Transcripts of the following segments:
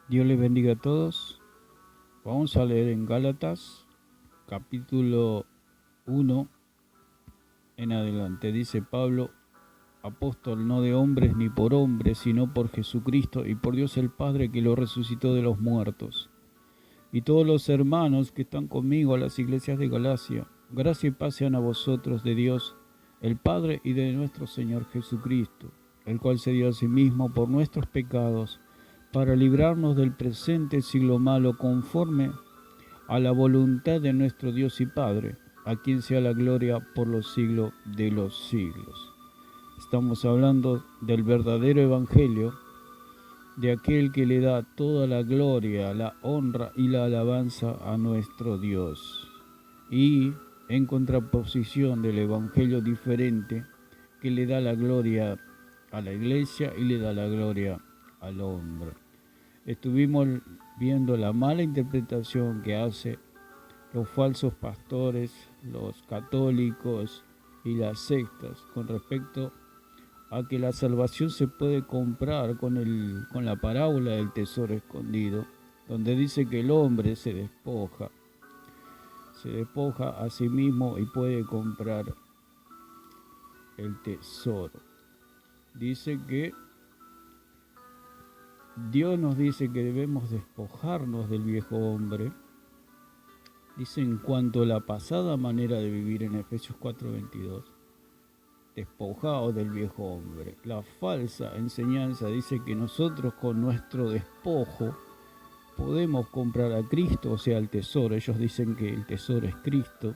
Dios les bendiga a todos. Vamos a leer en Gálatas, capítulo 1 en adelante. Dice Pablo, apóstol no de hombres ni por hombres, sino por Jesucristo y por Dios el Padre que lo resucitó de los muertos. Y todos los hermanos que están conmigo a las iglesias de Galacia, gracia y paz sean a vosotros de Dios, el Padre y de nuestro Señor Jesucristo, el cual se dio a sí mismo por nuestros pecados, para librarnos del presente siglo malo conforme a la voluntad de nuestro Dios y Padre, a quien sea la gloria por los siglos de los siglos. Estamos hablando del verdadero evangelio, de aquel que le da toda la gloria, la honra y la alabanza a nuestro Dios. Y en contraposición del evangelio diferente, que le da la gloria a la iglesia y le da la gloria al hombre. Estuvimos viendo la mala interpretación que hacen los falsos pastores, los católicos y las sectas con respecto a que la salvación se puede comprar con la parábola del tesoro escondido, donde dice que el hombre se despoja a sí mismo y puede comprar el tesoro. Dice que Dios nos dice que debemos despojarnos del viejo hombre. Dice en cuanto a la pasada manera de vivir en Efesios 4:22, despojados del viejo hombre. La falsa enseñanza dice que nosotros con nuestro despojo podemos comprar a Cristo, o sea, el tesoro. Ellos dicen que el tesoro es Cristo,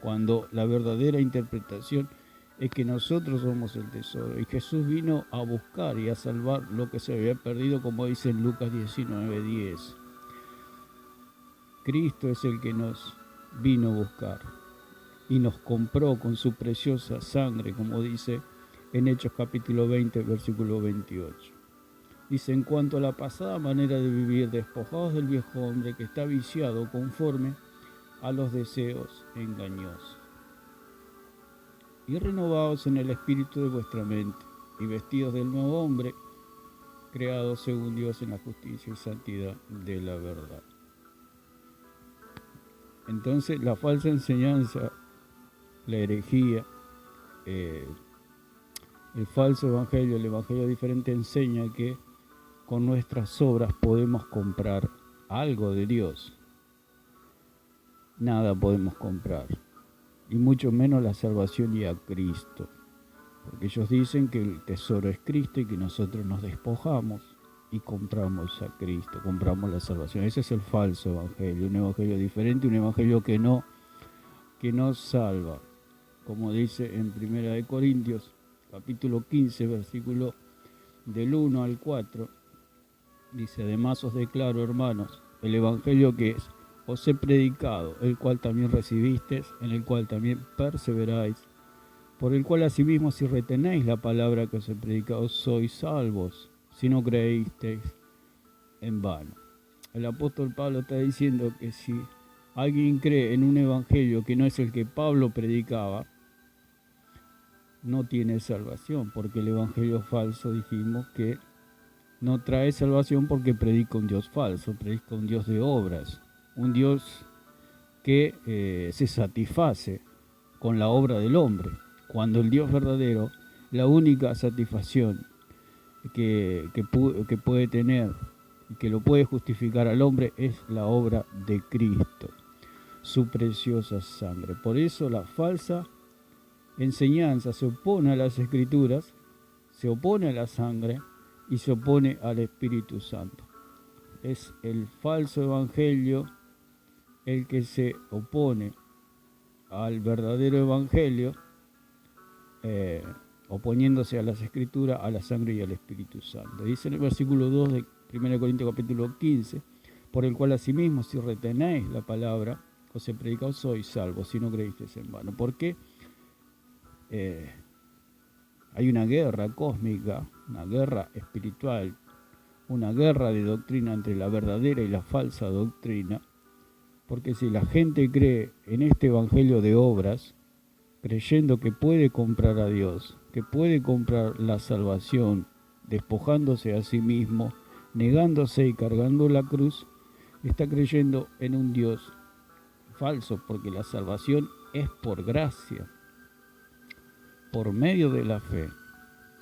cuando la verdadera interpretación es que nosotros somos el tesoro. Y Jesús vino a buscar y a salvar lo que se había perdido, como dice en Lucas 19:10. Cristo es el que nos vino a buscar y nos compró con su preciosa sangre, como dice en Hechos capítulo 20, versículo 28. Dice, en cuanto a la pasada manera de vivir, despojados del viejo hombre que está viciado conforme a los deseos engañosos, y renovados en el espíritu de vuestra mente, y vestidos del nuevo hombre, creado según Dios en la justicia y santidad de la verdad. Entonces, la falsa enseñanza, la herejía, el falso evangelio, el evangelio diferente enseña que con nuestras obras podemos comprar algo de Dios. Nada podemos comprar, y mucho menos la salvación y a Cristo, porque ellos dicen que el tesoro es Cristo y que nosotros nos despojamos y compramos a Cristo, compramos la salvación. Ese es el falso evangelio, un evangelio diferente, un evangelio que no salva, como dice en 1 Corintios capítulo 15, versículo del 1 al 4, dice, además os declaro, hermanos, el evangelio que os he predicado, el cual también recibisteis, en el cual también perseveráis, por el cual asimismo si retenéis la palabra que os he predicado, sois salvos, si no creísteis en vano. El apóstol Pablo está diciendo que si alguien cree en un evangelio que no es el que Pablo predicaba, no tiene salvación, porque el evangelio falso, dijimos que no trae salvación porque predica un Dios falso, predica un Dios de obras, un Dios que se satisface con la obra del hombre, cuando el Dios verdadero, la única satisfacción que puede tener y que lo puede justificar al hombre es la obra de Cristo, su preciosa sangre. Por eso la falsa enseñanza se opone a las Escrituras, se opone a la sangre y se opone al Espíritu Santo. Es el falso evangelio el que se opone al verdadero evangelio, oponiéndose a las Escrituras, a la sangre y al Espíritu Santo. Dice en el versículo 2 de 1 Corintios capítulo 15, por el cual asimismo si retenéis la palabra que os he predicado, sois salvos, si no creísteis en vano. ¿Por qué? Hay una guerra cósmica, una guerra espiritual, una guerra de doctrina entre la verdadera y la falsa doctrina, porque si la gente cree en este evangelio de obras, creyendo que puede comprar a Dios, que puede comprar la salvación, despojándose a sí mismo negándose y cargando la cruz, está creyendo en un Dios falso, porque la salvación es por gracia, por medio de la fe,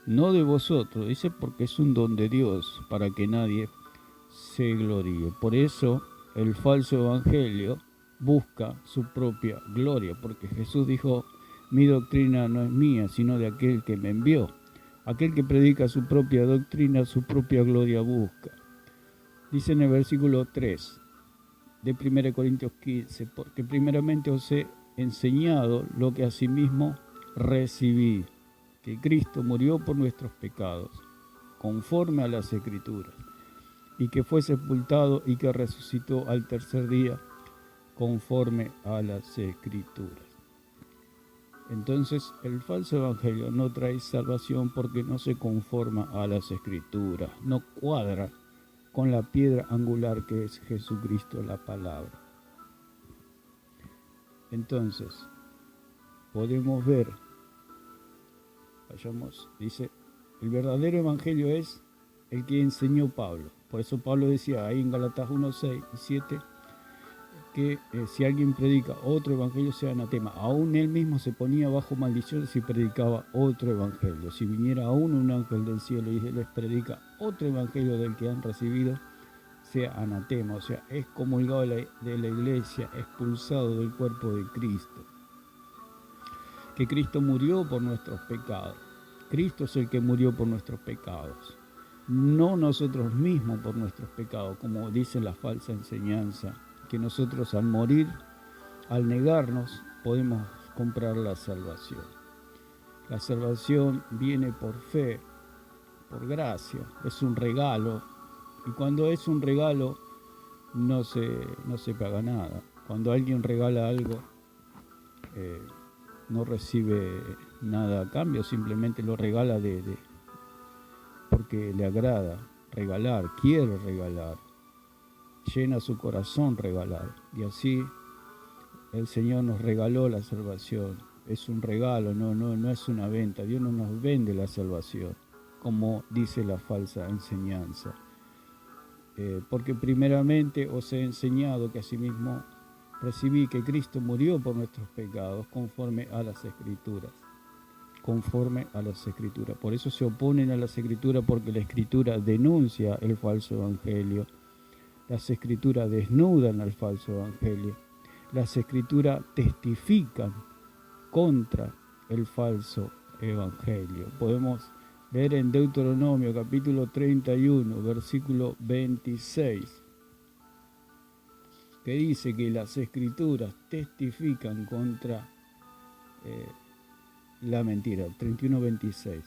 no de vosotros, dice, porque es un don de Dios, para que nadie se gloríe. Por eso el falso evangelio busca su propia gloria, porque Jesús dijo, mi doctrina no es mía, sino de aquel que me envió. Aquel que predica su propia doctrina, su propia gloria busca. Dice en el versículo 3 de 1 Corintios 15, porque primeramente os he enseñado lo que asimismo recibí, que Cristo murió por nuestros pecados, conforme a las Escrituras, y que fue sepultado y que resucitó al tercer día, conforme a las Escrituras. Entonces el falso evangelio no trae salvación porque no se conforma a las Escrituras, no cuadra con la piedra angular que es Jesucristo, la palabra. Entonces podemos ver, vayamos, dice, el verdadero evangelio es el que enseñó Pablo. Por eso Pablo decía ahí en Gálatas 1, 6 y 7, que si alguien predica otro evangelio sea anatema. Aún él mismo se ponía bajo maldición si predicaba otro evangelio. Si viniera aún un ángel del cielo y les predica otro evangelio del que han recibido, sea anatema, o sea, es comulgado de la iglesia, expulsado del cuerpo de Cristo. Que Cristo murió por nuestros pecados. Cristo es el que murió por nuestros pecados, no nosotros mismos por nuestros pecados, como dice la falsa enseñanza, que nosotros al morir, al negarnos, podemos comprar la salvación. La salvación viene por fe, por gracia, es un regalo. Y cuando es un regalo, no se paga nada. Cuando alguien regala algo, no recibe nada a cambio, simplemente lo regala porque le agrada regalar, quiere regalar, llena su corazón regalar. Y así el Señor nos regaló la salvación. Es un regalo, no es una venta. Dios no nos vende la salvación, como dice la falsa enseñanza. Porque primeramente os he enseñado que asimismo recibí que Cristo murió por nuestros pecados conforme a las Escrituras. Conforme a las Escrituras. Por eso se oponen a las Escrituras, porque la Escritura denuncia el falso evangelio. Las Escrituras desnudan al falso evangelio. Las Escrituras testifican contra el falso evangelio. Podemos ver en Deuteronomio capítulo 31, versículo 26, que dice que las Escrituras testifican contra la mentira. 31:26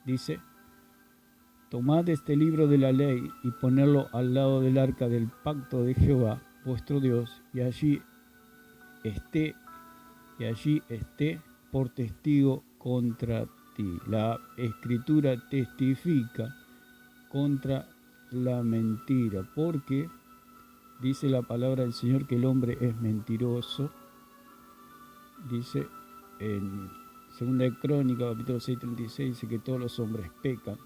dice: tomad este libro de la ley y ponedlo al lado del arca del pacto de Jehová vuestro Dios, y allí esté por testigo contra ti. La Escritura testifica contra la mentira, porque dice la palabra del Señor que el hombre es mentiroso. Dice en 2 Crónica, capítulo 6:36, dice que todos los hombres pecan.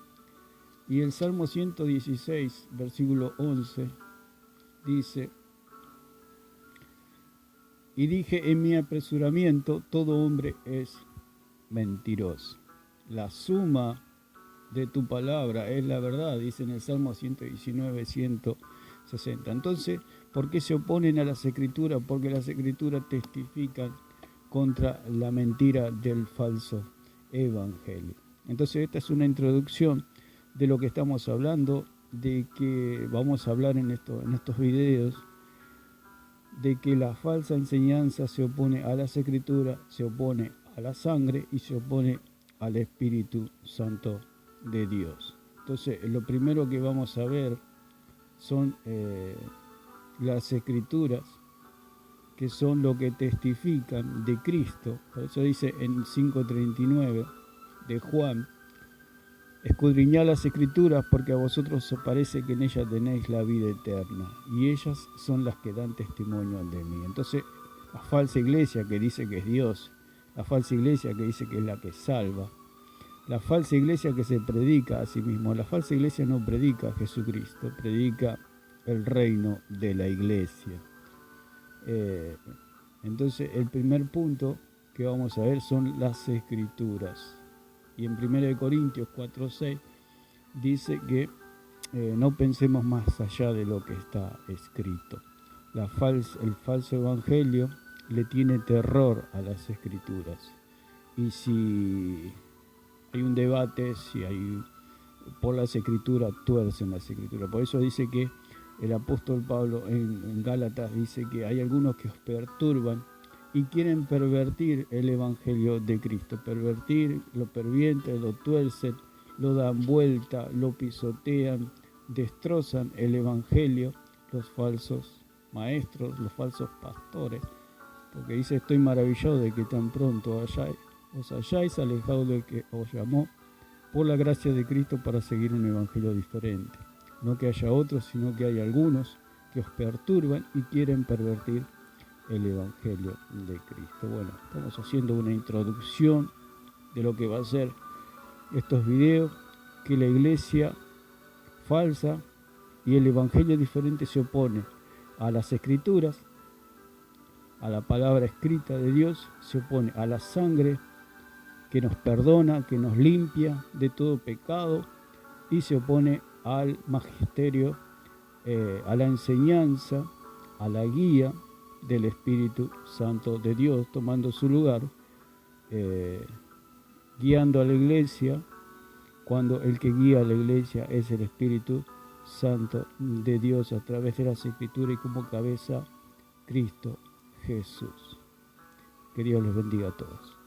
Y el Salmo 116, versículo 11, dice: y dije en mi apresuramiento, todo hombre es mentiroso. La suma de tu palabra es la verdad, dice en el Salmo 119, 160. Entonces, ¿por qué se oponen a las Escrituras? Porque las Escrituras testifican contra la mentira del falso evangelio. Entonces, esta es una introducción de lo que estamos hablando, de que vamos a hablar en estos videos, de que la falsa enseñanza se opone a las Escrituras, se opone a la sangre y se opone al Espíritu Santo de Dios. Entonces, lo primero que vamos a ver son las Escrituras, que son lo que testifican de Cristo. Por eso dice en 5:39 de Juan: escudriñad las Escrituras, porque a vosotros os parece que en ellas tenéis la vida eterna, y ellas son las que dan testimonio de mí. Entonces, la falsa iglesia que dice que es Dios, la falsa iglesia que dice que es la que salva, la falsa iglesia que se predica a sí mismo. La falsa iglesia no predica a Jesucristo, predica el reino de la iglesia. Entonces el primer punto que vamos a ver son las escrituras. Y en 1 Corintios 4:6 dice que no pensemos más allá de lo que está escrito. El falso evangelio le tiene terror a las escrituras. Y si hay un debate, si hay por las escrituras, tuercen las escrituras. Por eso dice que el apóstol Pablo en Gálatas dice que hay algunos que os perturban y quieren pervertir el evangelio de Cristo. Pervertir, lo pervienten, lo tuercen, lo dan vuelta, lo pisotean, destrozan el evangelio, los falsos maestros, los falsos pastores. Porque dice, estoy maravillado de que tan pronto os hayáis alejado del que os llamó por la gracia de Cristo para seguir un evangelio diferente. No que haya otros, sino que hay algunos que os perturban y quieren pervertir el evangelio de Cristo. Bueno, estamos haciendo una introducción de lo que va a ser estos videos, que la iglesia falsa y el evangelio diferente se opone a las escrituras, a la palabra escrita de Dios, se opone a la sangre que nos perdona, que nos limpia de todo pecado, y se opone al magisterio, a la enseñanza, a la guía del Espíritu Santo de Dios, tomando su lugar, guiando a la iglesia, cuando el que guía a la iglesia es el Espíritu Santo de Dios a través de las Escrituras y como cabeza Cristo Jesús. Que Dios les bendiga a todos.